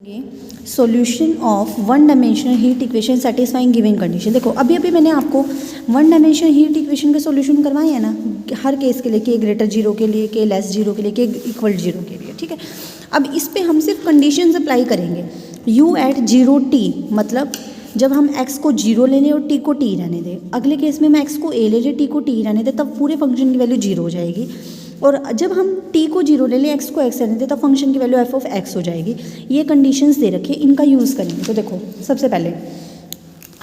Solution of one dimensional heat equation satisfying given condition. देखो अभी अभी मैंने आपको वन डायमेंशनल हीट इक्वेशन के सॉल्यूशन करवाए हैं ना, हर केस के लिए, के ग्रेटर जीरो के लिए, के लेस जीरो के लिए, के इक्वल जीरो के लिए, ठीक है। अब इस पे हम सिर्फ कंडीशंस अप्लाई करेंगे। u एट जीरो टी, मतलब जब हम x को जीरो ले लें और t को t रहने दें। अगले केस में हम x को a ले लें, t को t रहने दें, तब पूरे फंक्शन की वैल्यू जीरो हो जाएगी। और जब हम t को जीरो ले लें, x को x रहने दें, तब फंक्शन की वैल्यू f ऑफ x हो जाएगी। ये कंडीशंस दे रखी है, इनका यूज़ करेंगे। तो देखो सबसे पहले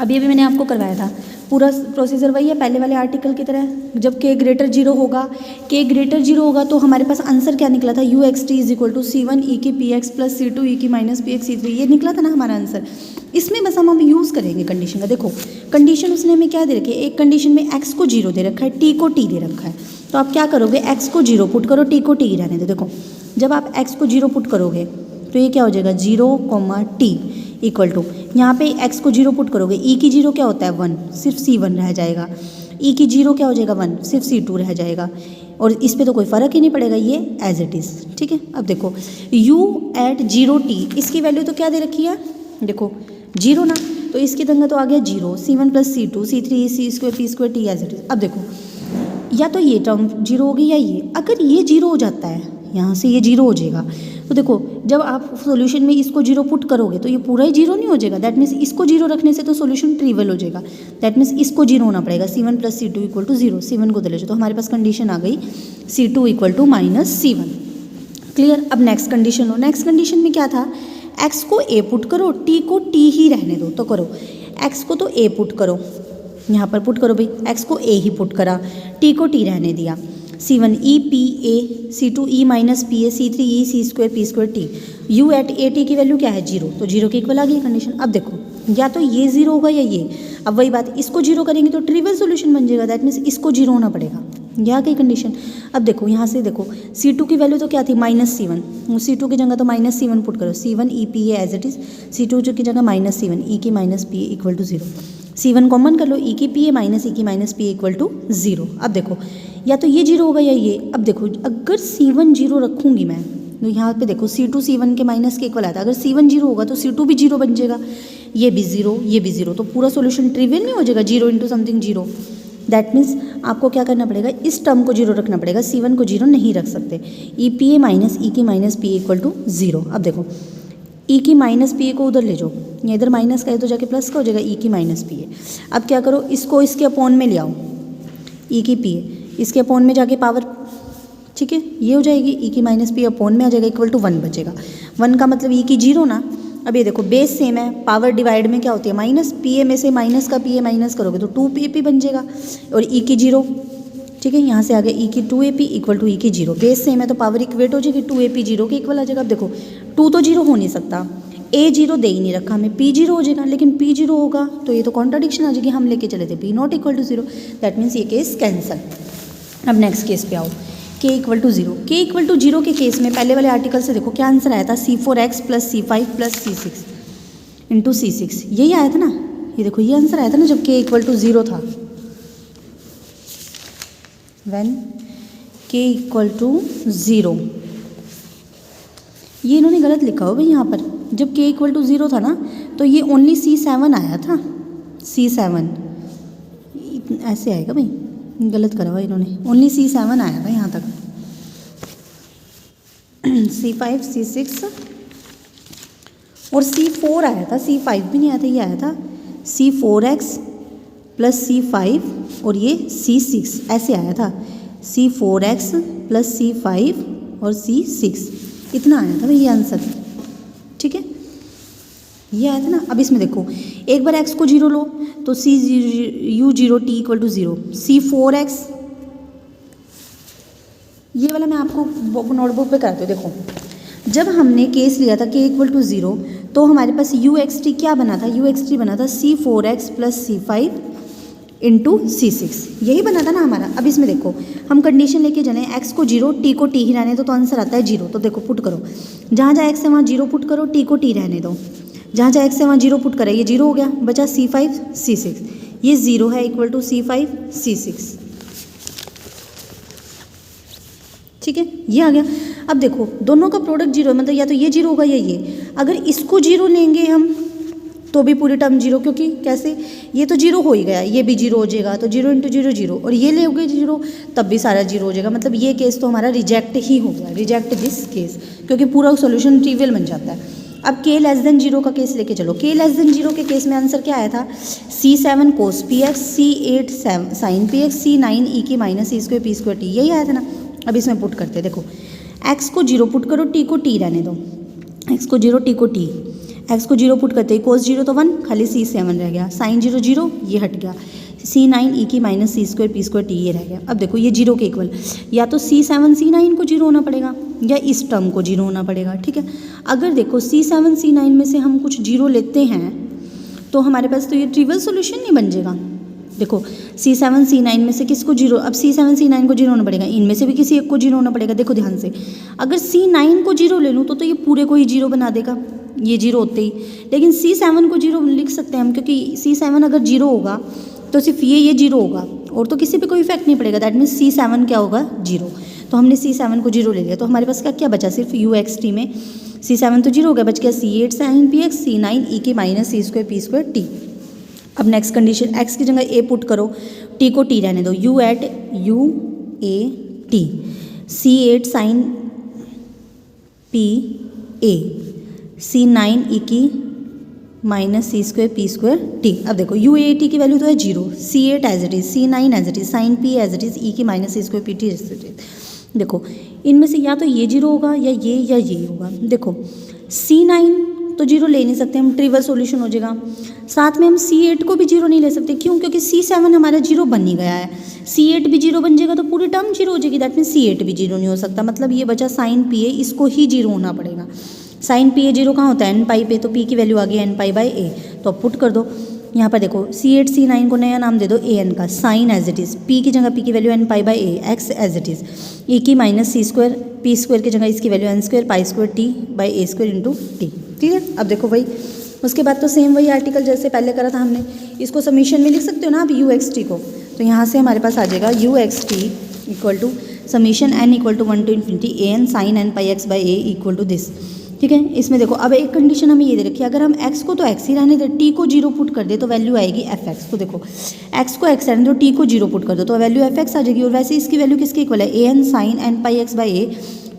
अभी मैंने आपको करवाया था, पूरा प्रोसीजर वही है पहले वाले आर्टिकल की तरह। जब k ग्रेटर जीरो होगा, k ग्रेटर जीरो होगा तो हमारे पास आंसर क्या निकला था, U X T is equal to C one E की P X plus C two E की minus P X C three, ये निकला था ना हमारा आंसर। इसमें बस हम यूज़ करेंगे कंडीशन का। देखो कंडीशन उसने हमें क्या दे रखी है, एक कंडीशन में x को जीरो दे रखा है, t को t दे रखा है। तो आप क्या करोगे, x को जीरो पुट करो, t को t रहने दो। देखो जब आप x को जीरो पुट करोगे तो ये क्या हो जाएगा, zero comma T equal to, यहाँ पे x को जीरो पुट करोगे, e की जीरो क्या होता है वन, सिर्फ c1 रह जाएगा। e की जीरो क्या हो जाएगा वन, सिर्फ c2 रह जाएगा। और इस पे तो कोई फ़र्क ही नहीं पड़ेगा, ये एज इट इज़, ठीक है। अब देखो u एट जीरो टी, इसकी वैल्यू तो क्या दे रखी है, देखो जीरो ना, तो इसकी जगह तो आ गया zero, c1 plus c2 c3 c square p square t as it is. अब देखो या तो ये टर्म जीरो होगी या ये, अगर ये जीरो हो जाता है, यहाँ से ये जीरो हो जाएगा, तो देखो जब आप सॉल्यूशन में इसको जीरो पुट करोगे तो ये पूरा ही जीरो नहीं हो जाएगा। दैट मीन्स इसको जीरो रखने से तो सॉल्यूशन ट्रिवियल हो जाएगा। दैट मीन्स इसको जीरो होना पड़ेगा, c1 plus c2 equal to zero, c1 को दे लो, तो हमारे पास कंडीशन आ गई c2 equal to minus c1। Clear. अब नेक्स्ट कंडीशन लो। नेक्स्ट कंडीशन में क्या था, x को a पुट करो, t को t ही रहने दो। तो करो x को तो a पुट करो, यहाँ पर पुट करो भाई, x को a ही पुट करा, t को t रहने दिया, c1 e p a, c2 e minus p a, c3 e c square p square t, u at a t की वैल्यू क्या है जीरो, तो जीरो के इक्वल आ गई कंडीशन। अब देखो या तो ये जीरो होगा या ये, अब वही बात, इसको जीरो करेंगे तो ट्रिवियल सॉल्यूशन बन जाएगा। दैट मीन्स इसको जीरो होना पड़ेगा, यह गई कंडीशन। अब देखो यहाँ से देखो c2 की वैल्यू तो क्या थी, माइनस c1, c2 की जगह तो माइनस c1 पुट करो, c1 e p a as it is, c2 की जगह माइनस c1 e की minus p equal to zero, c1 common कर लो, e की p a माइनस e की minus p equal to zero. अब देखो या तो ये जीरो होगा या ये। अब देखो अगर c1 जीरो रखूँगी मैं, तो यहाँ पे देखो c2 c1 के माइनस के इक्वल आता है, अगर c1 जीरो होगा तो c2 भी जीरो बन जाएगा, ये भी जीरो, ये भी जीरो, तो पूरा सॉल्यूशन ट्रिवियल नहीं हो जाएगा, zero into something zero. That means आपको क्या करना पड़ेगा, इस टर्म को जीरो रखना पड़ेगा, c1 को जीरो नहीं रख सकते। E P A minus E की minus P equal to zero. अब देखो ई की माइनस पी ए को उधर ले जाओ, या इधर माइनस का है तो जाके प्लस का हो जाएगा, ई की माइनस पी ए। अब क्या करो, इसको इसके अपोन में ले आओ, ई की पी ए इसके अपोन में जाके पावर, ठीक है, ये हो जाएगी, ई की माइनस पी अपोन में आ जाएगा, इक्वल टू वन बचेगा। वन का मतलब ई की जीरो ना। अब ये देखो बेस सेम है, पावर डिवाइड में क्या होती है माइनस, पी ए में से माइनस का पी ए माइनस करोगे तो टू पी ए पी बन जाएगा, और ई की जीरो, ठीक है, यहाँ से आ गया ई की two A P equal to E की जीरो। बेस सेम है तो पावर इक्वेट हो जाएगी, टू ए पी जीरो के इक्वल आ जाएगा। अब देखो टू तो जीरो हो नहीं सकता, ए जीरो दे ही नहीं रखा हमें, पी जीरो हो जाएगा, लेकिन पी जीरो होगा तो ये तो कॉन्ट्राडिक्शन आ जाएगी, हम लेके चले थे P not equal to zero. That means ये केस कैंसल। अब नेक्स्ट केस पे आओ, k equal to zero. k equal to zero के केस में पहले वाले आर्टिकल से देखो क्या आंसर आया था, c4x plus c5 plus c6 into c6, यही आया था ना, ये देखो ये आंसर आया था ना जब k इक्वल टू जीरो था, when k equal to zero. ये इन्होंने गलत लिखा हो भाई यहाँ पर, जब k इक्वल टू जीरो था ना तो ये ओनली c7 आया था, c7 ऐसे आएगा भाई, गलत करा हुआ इन्होंने, ओनली c7 आया था यहाँ तक, c5 c6 और c4 आया था, c5 भी नहीं आया था, ये आया था c4x प्लस c5 और ये c6 ऐसे आया था, c4x प्लस c5 और c6, इतना आया था भाई ये आंसर, ठीक है, ये आया था ना। अब इसमें देखो एक बार x को जीरो लो तो u zero T equal to zero, c4x, ये वाला मैं आपको नोटबुक पे करती हूँ। देखो जब हमने केस लिया था k इक्वल टू जीरो तो हमारे पास u एक्स टी क्या बना था, u एक्स टी बना था c4x plus c5 into c6, यही बना था ना हमारा। अब इसमें देखो हम कंडीशन लेके जाने, x को जीरो t को t ही रहने दो, तो आंसर आता है जीरो। तो देखो पुट करो, जहाँ जहाँ x है वहाँ जीरो पुट करो, t को t रहने दो, जहाँ जहाँ x है वहाँ जीरो पुट करें, ये जीरो हो गया, बचा c5 c6, ये जीरो है इक्वल टू c5 c6, ठीक है, ये आ गया। अब देखो दोनों का प्रोडक्ट जीरो है, मतलब या तो ये जीरो होगा या ये। अगर इसको जीरो लेंगे हम तो भी पूरी टर्म जीरो, क्योंकि कैसे, ये तो जीरो हो ही गया, ये भी जीरो हो जाएगा, तो जीरो इंटू जीरो जीरो, और ये लेोगे जीरो तब भी सारा जीरो हो जाएगा, मतलब ये केस तो हमारा रिजेक्ट ही हो गया, रिजेक्ट दिस केस, क्योंकि पूरा सोल्यूशन ट्रिवियल बन जाता है। अब k लेस देन जीरो का केस लेके चलो। k लेस देन जीरो के केस में आंसर क्या आया था, C7 cos px, C8 sin px, C9 e की minus C square P square T, यही आया था ना। अब इसमें पुट करते हैं, देखो x को जीरो पुट करो, t को t रहने दो, x को जीरो t को t, x को जीरो पुट करते हैं, कोस जीरो तो 1, खाली C7 रह गया, साइन जीरो जीरो ये हट गया, C9 e की minus C square P square T ये रह गया। अब देखो ये जीरो के इक्वल, या तो C7 C9 को जीरो होना पड़ेगा या इस टर्म को जीरो होना पड़ेगा, ठीक है। अगर देखो C7 C9 में से हम कुछ जीरो लेते हैं तो हमारे पास तो ये ट्रिवियल सॉल्यूशन नहीं बन जाएगा। देखो C7 C9 में से किसको जीरो, अब C7 C9 को जीरो होना पड़ेगा, इनमें से भी किसी एक को जीरो होना पड़ेगा। देखो ध्यान से, अगर C9 को जीरो ले लूँ तो ये पूरे को ही जीरो बना देगा, ये जीरो होते ही, लेकिन C7 को जीरो लिख सकते हैं हम, क्योंकि C7 अगर जीरो होगा तो सिर्फ ये जीरो होगा और तो किसी पे कोई इफेक्ट नहीं पड़ेगा, दैट मीन्स C7 क्या होगा, जीरो। तो हमने C7 को जीरो ले लिया, तो हमारे पास क्या बचा, सिर्फ UXT में C7 तो जीरो हो गया, बच गया C8 sin px, C9 e की minus C square P square T. अब नेक्स्ट कंडीशन, x की जगह a पुट करो, t को t रहने दो, u at u a t, C8 sin p a, C9 e की minus C square P square T. अब देखो यू ए टी की वैल्यू तो है zero, C8 as it is, C9 as it is, sine P as it is, E की minus C square P T as it is. देखो इनमें से या तो ये जीरो होगा या ये होगा। देखो C9 तो जीरो ले नहीं सकते हम, ट्रिवियल सॉल्यूशन हो जाएगा। साथ में हम C8 को भी जीरो नहीं ले सकते, क्यों, क्योंकि C7 हमारा जीरो बन ही गया है, C8 भी जीरो बन जाएगा तो पूरी टर्म जीरो हो जाएगी, दैट मीन C8 भी जीरो नहीं हो सकता, मतलब ये बचा साइन पी ए, इसको ही जीरो होना पड़ेगा। साइन पी ए जीरो कहाँ होता है, एन पाई पे, तो पी की वैल्यू आ गई एन पाई बाई ए, तो अब पुट कर दो। यहाँ पर देखो C8 C9 को नया नाम दे दो ए एन का, sine as it is, P की जगह पी की value N pi by A, X as it is, E की minus C square P square की जगह इसकी value N square pi square T by A square into T, ठीक है। अब देखो भाई उसके बाद तो सेम वही आर्टिकल जैसे पहले करा था हमने, इसको समीशन में लिख सकते हो ना आप UXT को, तो यहाँ से हमारे पास आ जाएगा UXT equal to summation n equal to 1 to infinity a n sin n pi x by A equal to this, ठीक है। इसमें देखो अब एक कंडीशन हमें ये दे रखी है, अगर हम x को तो x ही रहने दे, t को जीरो पुट कर दे तो वैल्यू आएगी fx। तो देखो x को x रहने दो, t को जीरो पुट कर दो तो वैल्यू fx आ जाएगी, और वैसे इसकी वैल्यू किसके इक्वल है, a n sin n pi x by A,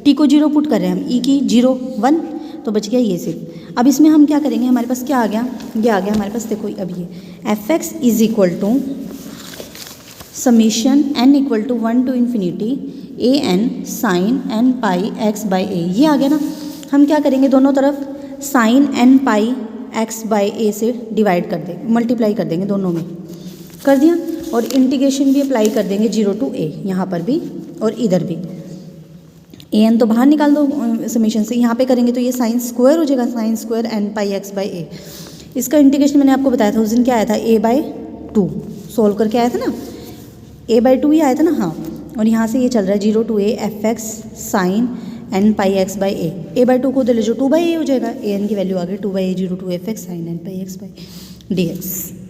t को जीरो पुट कर रहे हैं हम, e की 0 1, तो बच गया ये सिर्फ। अब इसमें हम क्या करेंगे, हमारे पास क्या आ गया, ये आ गया हमारे पास, देखो अब ये fx is equal to summation n equal to 1 to infinity a n sin n pi x by A, ये आ गया ना। हम क्या करेंगे, दोनों तरफ sine n pi x by A से डिवाइड कर देंगे, मल्टीप्लाई कर देंगे, दोनों में कर दिया, और इंटीग्रेशन भी अप्लाई कर देंगे 0 to a, यहाँ पर भी और इधर भी। ए एन तो बाहर निकाल दो समीशन से, यहाँ पे करेंगे तो ये साइन स्क्वायर हो जाएगा, sine square n pi x by A. इसका इंटीग्रेशन मैंने आपको बताया था उस दिन, क्या आया था, a/2 सोल्व करके आया था ना, a/2 ही आया था ना, हाँ। और यहाँ से ये चल रहा है 0 to a fx sine n pi x by A, a/2 को उधर ले जो 2/a हो जाएगा, a n की वैल्यू आ गई 2/a 0 to fx sine n pi x by dx।